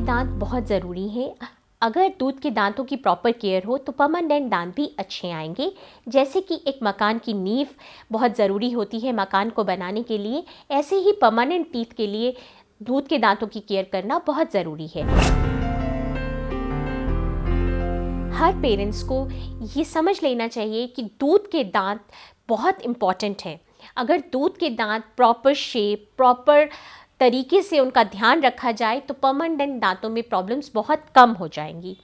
दांत बहुत ज़रूरी हैं। अगर दूध के दांतों की प्रॉपर केयर हो तो परमानेंट दांत भी अच्छे आएंगे। जैसे कि एक मकान की नींव बहुत ज़रूरी होती है मकान को बनाने के लिए, ऐसे ही परमानेंट टीथ के लिए दूध के दांतों की केयर करना बहुत ज़रूरी है। हर पेरेंट्स को ये समझ लेना चाहिए कि दूध के दांत बहुत इम्पॉर्टेंट हैं। अगर दूध के दांत प्रॉपर शेप, प्रॉपर तरीके से उनका ध्यान रखा जाए तो परमानेंट दांतों में प्रॉब्लम्स बहुत कम हो जाएंगी।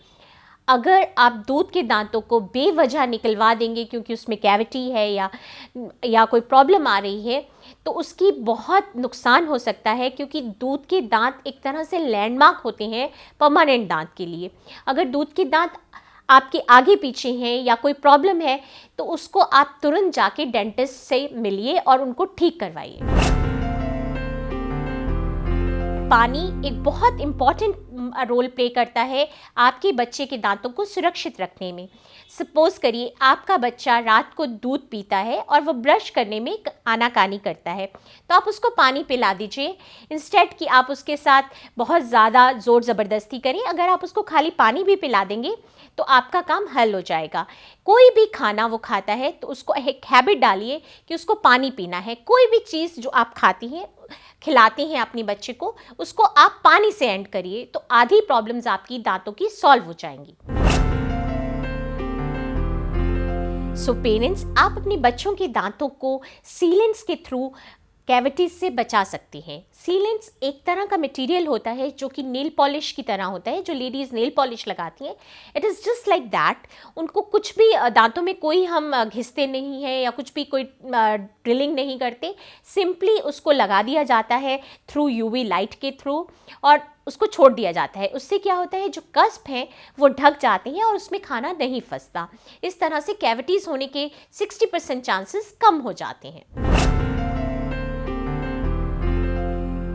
अगर आप दूध के दांतों को बेवजह निकलवा देंगे क्योंकि उसमें कैविटी है या कोई प्रॉब्लम आ रही है, तो उसकी बहुत नुकसान हो सकता है, क्योंकि दूध के दांत एक तरह से लैंडमार्क होते हैं परमानेंट दांत के लिए। अगर दूध के दांत आपके आगे पीछे हैं या कोई प्रॉब्लम है तो उसको आप तुरंत जाके डेंटिस्ट से मिलिए और उनको ठीक करवाइए। पानी एक बहुत इम्पॉर्टेंट रोल प्ले करता है आपके बच्चे के दांतों को सुरक्षित रखने में। सपोज़ करिए आपका बच्चा रात को दूध पीता है और वो ब्रश करने में आनाकानी करता है, तो आप उसको पानी पिला दीजिए इंस्टेड कि आप उसके साथ बहुत ज़्यादा ज़ोर ज़बरदस्ती करें। अगर आप उसको खाली पानी भी पिला देंगे तो आपका काम हल हो जाएगा। कोई भी खाना वो खाता है तो उसको एक हैबिट डालिए कि उसको पानी पीना है। कोई भी चीज़ जो आप खाती हैं, खिलाते हैं अपने बच्चे को, उसको आप पानी से एंड करिए, तो आधी प्रॉब्लम्स आपकी दांतों की सॉल्व हो जाएंगी। सो पेरेंट्स, आप अपने बच्चों के दांतों को सीलेंट्स के थ्रू कैविटीज से बचा सकते हैं। सीलेंट्स एक तरह का मटेरियल होता है जो कि नेल पॉलिश की तरह होता है, जो लेडीज़ नेल पॉलिश लगाती हैं। It is just like that. उनको कुछ भी दांतों में कोई हम घिसते नहीं हैं या कुछ भी कोई ड्रिलिंग नहीं करते, सिंपली उसको लगा दिया जाता है थ्रू यूवी लाइट के थ्रू और उसको छोड़ दिया जाता है। उससे क्या होता है, जो कस्प हैं वो ढक जाते हैं और उसमें खाना नहीं फंसता। इस तरह से कैविटीज़ होने के 60% चांसेस कम हो जाते हैं।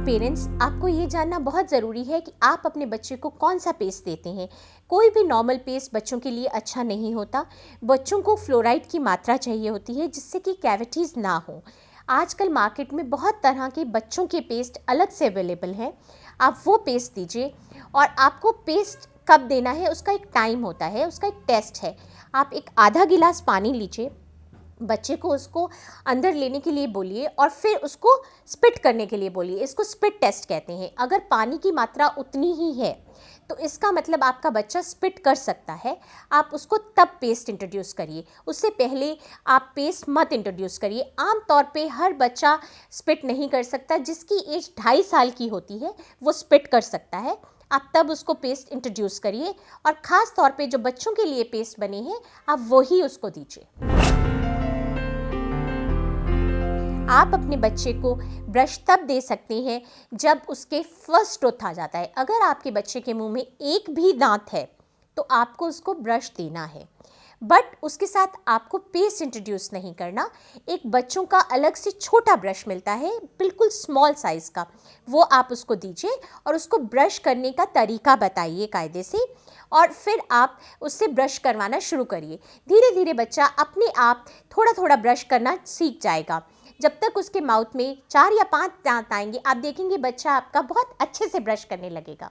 पेरेंट्स, आपको ये जानना बहुत ज़रूरी है कि आप अपने बच्चे को कौन सा पेस्ट देते हैं। कोई भी नॉर्मल पेस्ट बच्चों के लिए अच्छा नहीं होता। बच्चों को फ्लोराइड की मात्रा चाहिए होती है जिससे कि कैविटीज़ ना हो। आजकल मार्केट में बहुत तरह के बच्चों के पेस्ट अलग से अवेलेबल हैं, आप वो पेस्ट दीजिए। और आपको पेस्ट कब देना है उसका एक टाइम होता है, उसका एक टेस्ट है। आप एक आधा गिलास पानी लीजिए, बच्चे को उसको अंदर लेने के लिए बोलिए और फिर उसको स्पिट करने के लिए बोलिए। इसको स्पिट टेस्ट कहते हैं। अगर पानी की मात्रा उतनी ही है तो इसका मतलब आपका बच्चा स्पिट कर सकता है। आप उसको तब पेस्ट इंट्रोड्यूस करिए, उससे पहले आप पेस्ट मत इंट्रोड्यूस करिए। आम तौर पे हर बच्चा स्पिट नहीं कर सकता। जिसकी एज 2.5 साल की होती है वो स्पिट कर सकता है। आप तब उसको पेस्ट इंट्रोड्यूस करिए और ख़ास तौर पे जो बच्चों के लिए पेस्ट बने हैं आप वही उसको दीजिए। आप अपने बच्चे को ब्रश तब दे सकते हैं जब उसके फर्स्ट टूथ आ जाता है। अगर आपके बच्चे के मुंह में एक भी दांत है तो आपको उसको ब्रश देना है, बट उसके साथ आपको पेस्ट इंट्रोड्यूस नहीं करना। एक बच्चों का अलग से छोटा ब्रश मिलता है, बिल्कुल स्मॉल साइज़ का, वो आप उसको दीजिए और उसको ब्रश करने का तरीका बताइए कायदे से, और फिर आप उससे ब्रश करवाना शुरू करिए। धीरे धीरे बच्चा अपने आप थोड़ा थोड़ा ब्रश करना सीख जाएगा। जब तक उसके माउथ में 4 या 5 दांत आएंगे, आप देखेंगे बच्चा आपका बहुत अच्छे से ब्रश करने लगेगा।